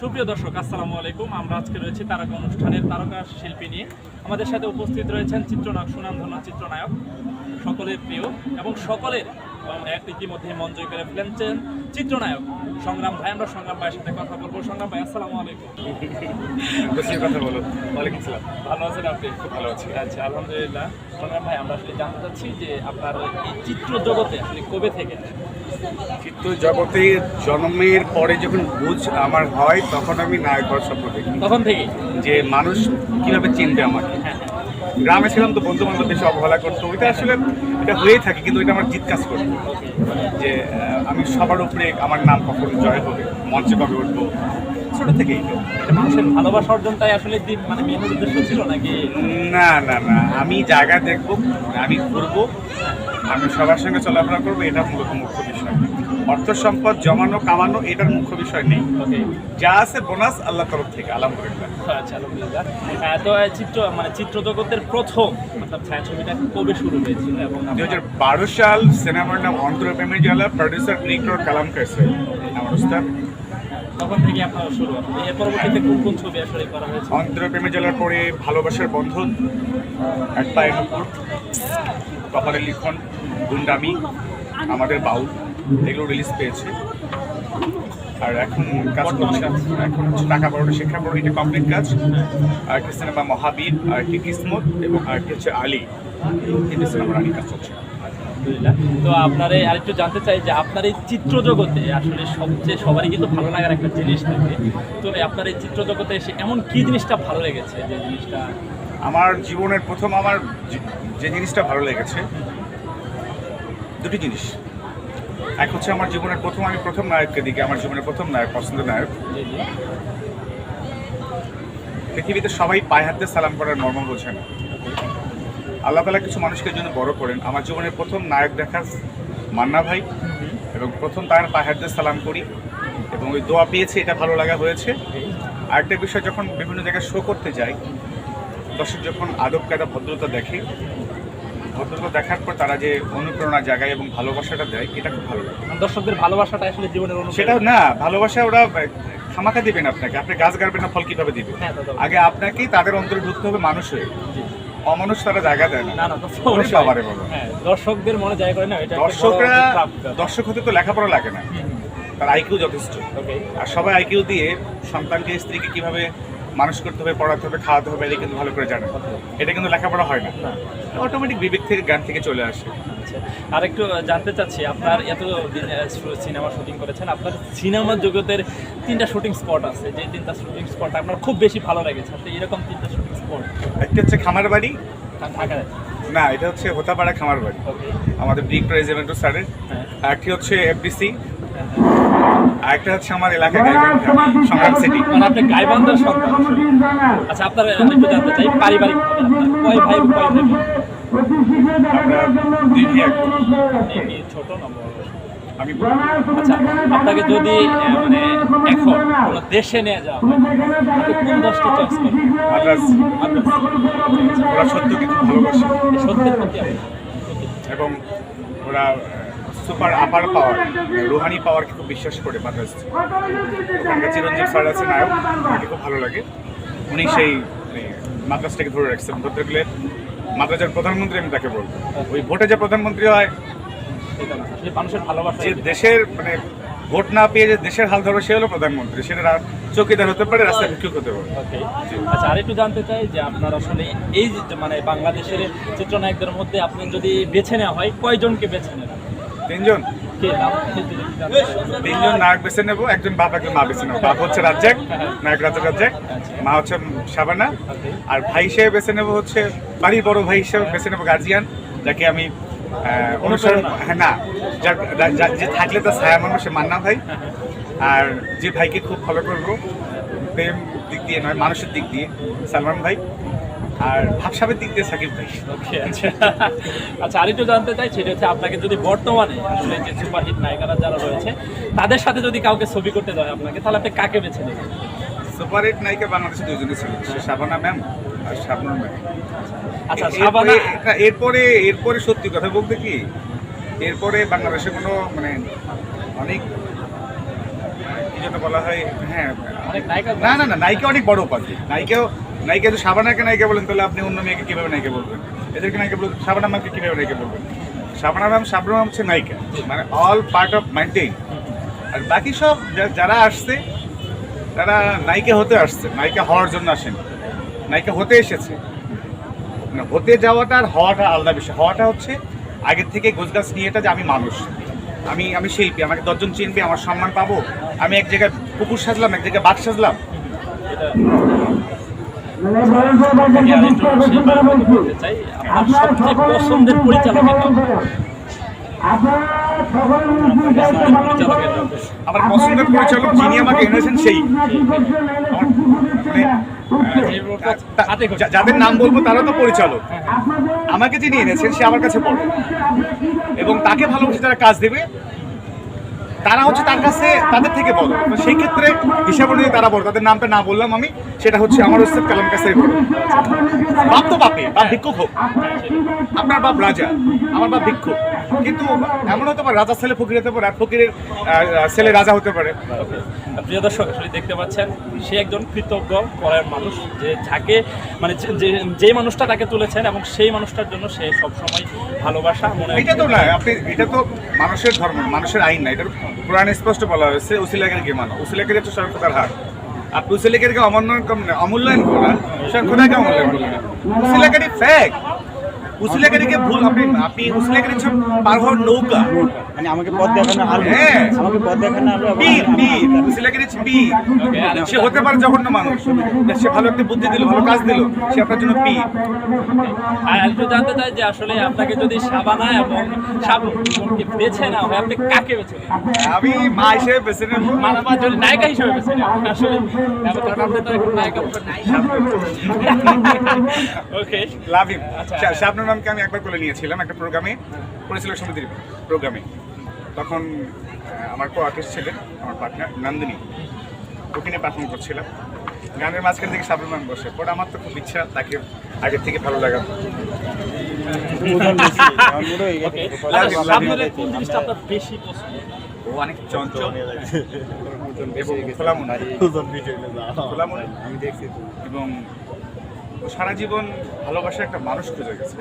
সুপ্রিয় দর্শক, আসসালামু আলাইকুম। আমরা আজকে রয়েছি তারকা অনুষ্ঠানের তারকা শিল্পী নিয়ে। আমাদের সাথে উপস্থিত রয়েছেন চিত্রনায়ক, সুনামধন্য চিত্রনায়ক, সকলের প্রিয় এবং সকলের ইতিমধ্যে মন জয় করে ফেলেছেন চিত্রনায়ক সংগ্রাম ভাই। আমরা সংগ্রাম ভাইয়ের সাথে কথা বলবো। সংগ্রাম ভাই, আসসালামু আলাইকুম। কথা বলো। ওয়ালাইকুম আসসালাম। ভালো আছেন আপনি? ভালো আছি। আচ্ছা, আলহামদুলিল্লাহ। সংগ্রাম ভাই, আমরা আসলে জানতে চাচ্ছি যে আপনার এই চিত্র জগতে আসলে কবে থেকে? চিত্র জগতে জন্মের পরে যখন বুঝ আমার হয় তখন আমি নায়ক হওয়ার স্বপ্ন দেখি। তখন থেকেই? যে মানুষ কিভাবে চিনবে আমাকে। গ্রামে ছিলাম তো বন্ধু বান্ধব বেশি অবহেলা করতো, ওইটা আসলে এটা হয়েই থাকে, কিন্তু ওইটা আমার জিত কাজ করতো যে আমি সবার উপরে আমার নাম কখন জয় হবে, মঞ্চে কবে উঠবো, ছোট থেকেই। এটা মানুষের ভালোবাসা অর্জনটাই আসলে মানে মেন উদ্দেশ্য ছিল নাকি? না না না, আমি জায়গা দেখবো, আমি ঘুরবো, আমি সবার সঙ্গে চলাফেরা করবো, এটা মূলত মুখ্য বিষয়। অর্থ সম্পদ জমানো কামানো এটার মুখ্য বিষয় নেই। যা আছে বোনাস আল্লাহ তরফ থেকে, আলহামদুলিল্লাহ। আচ্ছা, আলহামদুলিল্লাহ। তো চিত্র জগতের প্রথম অর্থাৎ ছায়াছবিটা কবে শুরু হয়েছিল? এবং 2012 সাল। সিনেমার নাম অন্তরপ্রেমের জ্বালা, প্রডিউসার ডিরেক্টর কালাম কাইসে আমার উস্তাদ। তখন থেকে আপনার শুরু। এর পরবর্তীতে কোন কোন ছবি আসলে করা হয়েছে? অন্তরপ্রেমের জ্বালার পরে ভালোবাসার বন্ধন, এক পায়ের উপর, কপালের লিখন, গুন্ডামি, আমাদের বাউল, এগুলো রিলিজ পেয়েছে। আর এখন কাজ করছে, এখন হচ্ছে টাকা পড়ানো শিক্ষা পড়ো, এটা কমপ্লিট কাজ। আর একটা সিনেমা মহাবীর, আর একটি কিসমত, এবং আরেকটি হচ্ছে আলী। তিনটে সিনেমা রানিং কাজ চলছে। আলহামদুলিল্লাহ। তো আপনার আরেকটু জানতে চাই যে আপনার এই চিত্র জগতে আসলে সবচেয়ে সবারই কিন্তু ভালো লাগার একটা জিনিস থাকে। তো আপনার এই চিত্র জগতে এসে এমন কি জিনিসটা ভালো লেগেছে যে জিনিসটা? আমার জীবনের প্রথম আমার যে জিনিসটা ভালো লেগেছে, দুটি জিনিস। এক হচ্ছে আমার জীবনের প্রথম, আমি প্রথম নায়ককে দিকে, আমার জীবনের প্রথম নায়ক, পছন্দের নায়ক। পৃথিবীতে সবাই পায়ে হাতে সালাম করার মর্ম বোঝে না। আল্লাহ তাআলা কিছু মানুষকে জন্য বড় করেন। আমার জীবনের প্রথম নায়ক দেখার মান্না ভাই, এবং প্রথম তার পায়ে হাতে সালাম করি এবং ওই দোয়া পেয়েছি, এটা ভালো লাগা হয়েছে। আরেকটা বিষয়, যখন বিভিন্ন জায়গায় শো করতে যাই, দর্শক যখন আদব কায়দা ভদ্রতা দেখে, ভদ্রতা দেখার পর তারা যে অনুপ্রেরণা জায়গায় এবং ভালোবাসাটা দেয়, এটা খুব ভালো লাগে। দর্শকদের ভালোবাসাটা আসলে জীবনের সেটা না, ভালোবাসা ওরা খামাখা দিবেন আপনাকে, আপনি গাছ গাড়বেন না, ফল কিভাবে দিবে? আগে আপনাকেই তাদের অন্তরে ঢুকতে হবে মানুষ হয়ে। অমানুষ তারা জায়গা দেয় না। দর্শকদের মনে জায়গা করে না। দর্শক হতে তো লেখাপড়া লাগে না, তার আইকিউ যথেষ্ট। আর সবাই আইকিউ দিয়ে সন্তানকে, স্ত্রীকে কিভাবে মানুষ করতে হবে, পড়াতে হবে, খাওয়াতে হবে, এটা কিন্তু ভালো করে জানে। এটা কিন্তু লেখাপড়া হয় না, অটোমেটিক বিবেক থেকে, জ্ঞান থেকে চলে আসে। আর একটু জানতে চাচ্ছি, আপনার এত সিনেমা শুটিং করেছেন, আপনার সিনেমার জগতের 3টা শুটিং স্পট আছে, যে 3টা শুটিং স্পট আপনার খুব বেশি ভালো লেগেছে? আপনি এরকম 3টা শুটিং স্পট? একটা হচ্ছে খামার বাড়ি, ঢাকায় না এটা হচ্ছে হোতাপাড়া খামার বাড়ি, আমাদের ডিরেক্টর রেজিমেন্টাল স্যারের। আরেকটি হচ্ছে এফডিসি, আরেকটা হচ্ছে আমার এলাকায় সংগ্রাম সিটি। মানে আপনি গাইবান্ধার সন্তান। আচ্ছা, আপনার একটু জানতে চাই পারিবারিক কয় ভাই কয় বোন? ছোট না বড়? আমি। আচ্ছা, আপনাকে যদি মানে এখন কোনো দেশে নিয়ে যাওয়া হয়, আপনি কোন দেশটা চয়েস করবেন? মাদ্রাজ। ওরা সত্যকে খুব ভালোবাসে, সত্যের প্রতি এবং ওরা সুপার আপার পাওয়ার, রুহানি পাওয়ারকে খুব বিশ্বাস করে। মাদ্রাজ ওখানকার চিরঞ্জিত স্যার আছে নায়ক, আমাকে খুব ভালো লাগে। উনি সেই মাদ্রাজটাকে ধরে রাখছেন। ধরতে গেলে মাদ্রাজের প্রধানমন্ত্রী আমি তাকে বলবো। ওই ভোটে যে প্রধানমন্ত্রী হয়, মানুষের ভালোবাসা, যে দেশের মানে ভোট না পেয়ে যে দেশের হাল ধরবে, সে হলো প্রধানমন্ত্রী। সেটা চৌকিদার হতে পারে, রাস্তায় ভিক্ষুক হতে পারে। আচ্ছা, আরেকটু জানতে চাই যে আপনার আসলে এই মানে বাংলাদেশের চিত্রনায়কদের মধ্যে আপনি যদি বেছে নেওয়া হয়, কয়জনকে বেছে নেবেন? 3জন। তিনজন নায়ক বেছে নেবো, একজন বাপ, একজন মা বেছে নেবো। বাপ হচ্ছে রাজ্জাক, নায়ক রাজ্জাক, মা হচ্ছে শাবানা, আর ভাই হিসেবে বেছে নেবো হচ্ছে বাড়ির বড় ভাই হিসেবে বেছে নেবো গার্জিয়ান, যাকে আমি অনুসরণ, না যে থাকলে তার ছায়া মানবো, সে মান্না ভাই। আর যে ভাইকে খুব ফলো করবো প্রেম দিক দিয়ে নয়, মানুষের দিক দিয়ে, সালমান ভাই। আর ভাবসাবের দিক দিয়ে সাকিব ভাই। আচ্ছা, আরেকটু জানতে চাই, সেটা হচ্ছে আপনাকে যদি বর্তমানে আসলে যে সুপারহিট নায়িকারা যারা রয়েছে, তাদের সাথে যদি কাউকে ছবি করতে দেয় আপনাকে, তাহলে আপনি কাকে বেছে নেবেন? সুপারহিট নায়িকা বাংলাদেশে 2জনই ছিল, শাবানা ম্যাম আর শাবনূর ম্যাম। আচ্ছা, শাবানা। এরপরে সত্যি কথা বলতে কি, এরপরে বাংলাদেশে কোনো মানে অনেক যেটা বলা হয়, হ্যাঁ, অনেক নায়িকা না না না, নায়িকা অনেক বড় উপাধি। নায়িকা যদি শাবানাকে নায়িকা বলেন, তাহলে আপনি অন্য মেয়েকে কীভাবে নায়িকা বলবেন? এদেরকে নায়িকা বলবেন, শাবানা ম্যামকে কীভাবে নায়িকা বলবেন? শাবানা ম্যাম হচ্ছে নায়িকা, মানে অল পার্ট অফ মেনটেন। আর বাকি সব যারা আসছে তারা নায়িকা হতে আসছে, নায়িকা হওয়ার জন্য আসেন, নায়িকা হতে এসেছে। না, হতে যাওয়াটা আর হওয়াটা আলাদা বিষয়। হওয়াটা হচ্ছে আগের থেকে গোছগাছ নিয়ে এটা যে আমি মানুষ, আমি শিল্পী, আমাকে 10 জন চিনবে, আমার সম্মান পাবো। আমি এক জায়গায় কুকুর সাজলাম, এক জায়গায় বাঘ সাজলাম। আমি আরেকটু সেইভাবে বলতে চাই, আপনার সবচেয়ে পছন্দের পরিচালকের নাম? আমার পছন্দের পরিচালক যিনি আমাকে এনেছেন সেই। যাদের নাম বলবো তারা তো পরিচালক, আমাকে যিনি এনেছেন সে আমার কাছে পড়ে, এবং তাকে ভালোবেসে যারা কাজ দেবে তারা হচ্ছে তার কাছে তাদের থেকে বড়। তো সেই ক্ষেত্রে হিসাব অনুযায়ী তারা বড়। তাদের নামটা না বললাম আমি, সেটা হচ্ছে আমার ওস্তাদ কালাম কাছেই বড়। বাপ তো বাপে, বাপ ভিক্ষুক হোক, আপনার বাপ রাজা, আমার বাপ ভিক্ষুক, কিন্তু এমন হতে পারে রাজার ছেলে ফকির হতে পারে, আর ফকিরের ছেলে রাজা হতে পারে। প্রিয় দর্শক, আসলে দেখতে পাচ্ছেন সে একজন কৃতজ্ঞ পরায়ণ মানুষ, যে যাকে মানে যে মানুষটা তাকে তুলেছেন এবং সেই মানুষটার জন্য সে সবসময় ভালোবাসা মনে। এটা তো না, আপনি এটা তো মানুষের ধর্ম, মানুষের আইন না, এটা কোরআনে স্পষ্ট বলা হয়েছে উসিলাকে মানো। উসিলাকে হচ্ছে স্বয়ং খোদার হাত। আপনি উসিলাকে অমূল্যায়ন করা, স্বয়ং খোদাকে অমূল্যায়ন করলেন। উসিলাকারী ফ্যাক্ট, উসিলাকারীকে ভুল, আপনি উসিলাকারী হচ্ছে পার হওয়ার নৌকা, মানে আমাকে পথ দেখানো আর হ্যাঁ, আমাকে পথ দেখানো আর পীর, উসিলাকারী হচ্ছে পীর। সে হতে পারে জঘন্য মানুষ, সে ভালো একটা বুদ্ধি দিল, ভালো কাজ দিল, সে আপনার জন্য পীর। আর একটু জানতে চাই যে আসলে আপনাকে যদি শাবানা এবং শাবনূরকে বেছে না হয়, আপনি কাকে বেছে নেবেন? আমি মা হিসেবে বেছে নেব, মানাবা যদি নায়িকা হিসেবে বেছে নেন, আসলে কারণ আপনি তো এখন নায়িকা নাই। ওকে, লাভ ইউ। আচ্ছা। শাবনূর ম্যামকে আমি একবার করে নিয়েছিলাম একটা প্রোগ্রামে, পরিচালক সমিতির প্রোগ্রামে। তখন আমার কো-আর্টিস্ট ছিলেন আমার পার্টনার নন্দিনী, ওখানে পারফর্ম করছিলাম। গানের মাঝখান থেকে শাবনূর ম্যাম বসে পরে আমার তো খুব ইচ্ছা তাকে আগের থেকে ভালো লাগা। ওকে, আচ্ছা, শাবনূরের কোন জিনিসটা আপনার বেশি পছন্দ? ও অনেক চঞ্চল এবং খোলামন, আমি দেখছি তো। এবং ও সারা জীবন ভালোবাসার একটা মানুষ খুঁজে গেছে,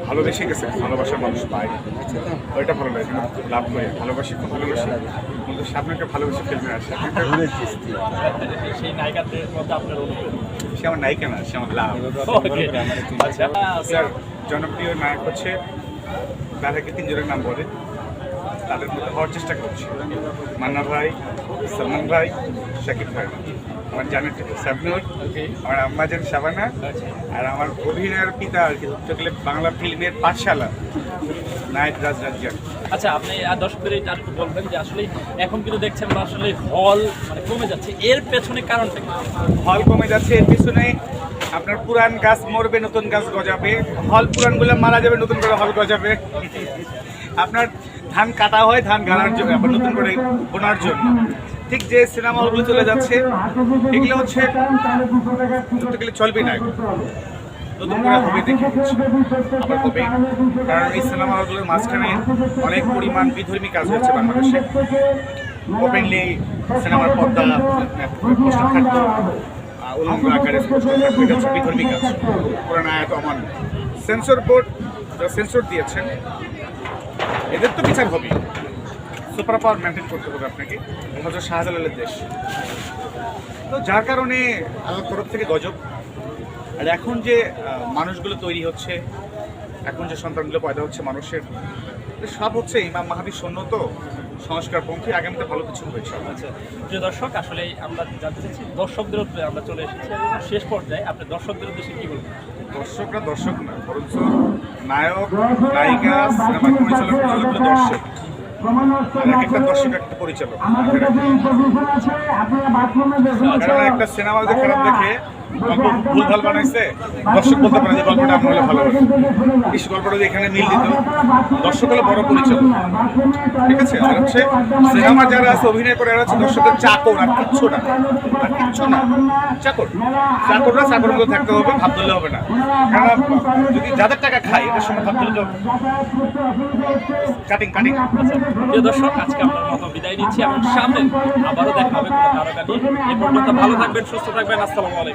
ভালোবেসে গেছে, ভালোবাসার মানুষ পায়, ওইটা ভালো লাগে। লাভ করে ভালোবাসি, খুব ভালোবাসি, কিন্তু সামনেকে ভালোবেসে ফেলবে আসে। সেই নায়িকাদের মধ্যে আপনার অনুপ্রেরণা? সে আমার নায়িকা না, সে আমার লাভ। ওকে, আচ্ছা স্যার, জনপ্রিয় নায়ক হচ্ছে তার আগে 3 জনের নাম বলে, তাদের মধ্যে হওয়ার চেষ্টা করছি। মান্না ভাই, সালমান ভাই, শাকিব ভাই। আমার জানেন শাবনূর, আমার আম্মা জান শাবানা, আর আমার অভিনয়ের পিতা আর কি ধরতে গেলে বাংলা ফিল্মের পাঠশালা নায়ক রাজরাজ্জাক। আচ্ছা, আপনি আর দর্শকদের এটা একটু বলবেন যে আসলে এখন কিন্তু দেখছেন আসলে হল মানে কমে যাচ্ছে, এর পেছনে কারণটা কি? হল কমে যাচ্ছে, এর পিছনে আপনার পুরান গাছ মরবে, নতুন গাছ গজাবে। হল পুরানগুলো মারা যাবে, নতুন করে হল গজাবে। আপনার ধান কাটা হয় ধান গাড়ার জন্য, আবার নতুন করে বোনার জন্য। ঠিক যে সিনেমা হলগুলো চলে যাচ্ছে, এগুলো হচ্ছে ধরতে গেলে চলবে না, নতুন করে হবে দেখে আবার হবে। কারণ এই সিনেমা হলগুলোর মাঝখানে অনেক পরিমাণ বিধর্মী কাজ হয়েছে বাংলাদেশে। ওপেনলি সিনেমার পর্দা পোস্টার থাকতো, উলঙ্গ আকারে পোস্টার থাকতো, এটা হচ্ছে বিধর্মী কাজ, কোরআন আয়াত অমান্য। সেন্সর বোর্ড যারা সেন্সর দিয়েছেন, এদের তো বিচার হবে। সুপার পাওয়ার মেনটেন করতে হবে আপনাকে, হজরত শাহজালালের দেশ। তো যার কারণে আল্লাহর তরফ থেকে গজব। আর এখন যে মানুষগুলো তৈরি হচ্ছে, এখন যে সন্তানগুলো পয়দা হচ্ছে মানুষের, সব হচ্ছে ইমাম মাহাদির সন্ন্যত সংস্কারপন্থী। আগামীতে ভালো কিছু হয়েছে। আচ্ছা, প্রিয় দর্শক, আসলে আমরা জানতে চাচ্ছি দর্শকদের উদ্দেশ্যে আমরা চলে এসেছি এবং শেষ পর্যায়ে আপনি দর্শকদের উদ্দেশ্যে কি বলবেন? দর্শকরা দর্শক না, বরঞ্চ নায়ক, নায়িকা, সিনেমার পরিচালক হলো দর্শক। আর এক একটা দর্শক একটা পরিচালক। কারণ একটা সিনেমা যদি খারাপ দেখে গল্প ভুলভাল বানাইছে, দর্শক বলতে পারে যে গল্পটা আমার হলে ভালো হবে। এই গল্পটা যদি এখানে মিল দিত, দর্শক হলো বড় পরিচয়, ঠিক আছে? আর হচ্ছে সিনেমা যারা আছে অভিনয় করে, এরা হচ্ছে দর্শকের চাকর, আর কিচ্ছু না, আর কিচ্ছু না। চাকর, চাকররা চাকর মতো থাকতে হবে, ভাব ধরলে হবে না। কারণ যদি যাদের টাকা খায় এদের সঙ্গে ভাব ধরলে তো কাটিং কাটিং। প্রিয় দর্শক, আজকে আমরা মতো বিদায় নিচ্ছি এবং সামনে আবারও দেখা হবে কোনো তারকা নিয়ে। এ পর্যন্ত ভালো থাকবেন, সুস্থ থাকবেন। আসসালামু আলাইকুম।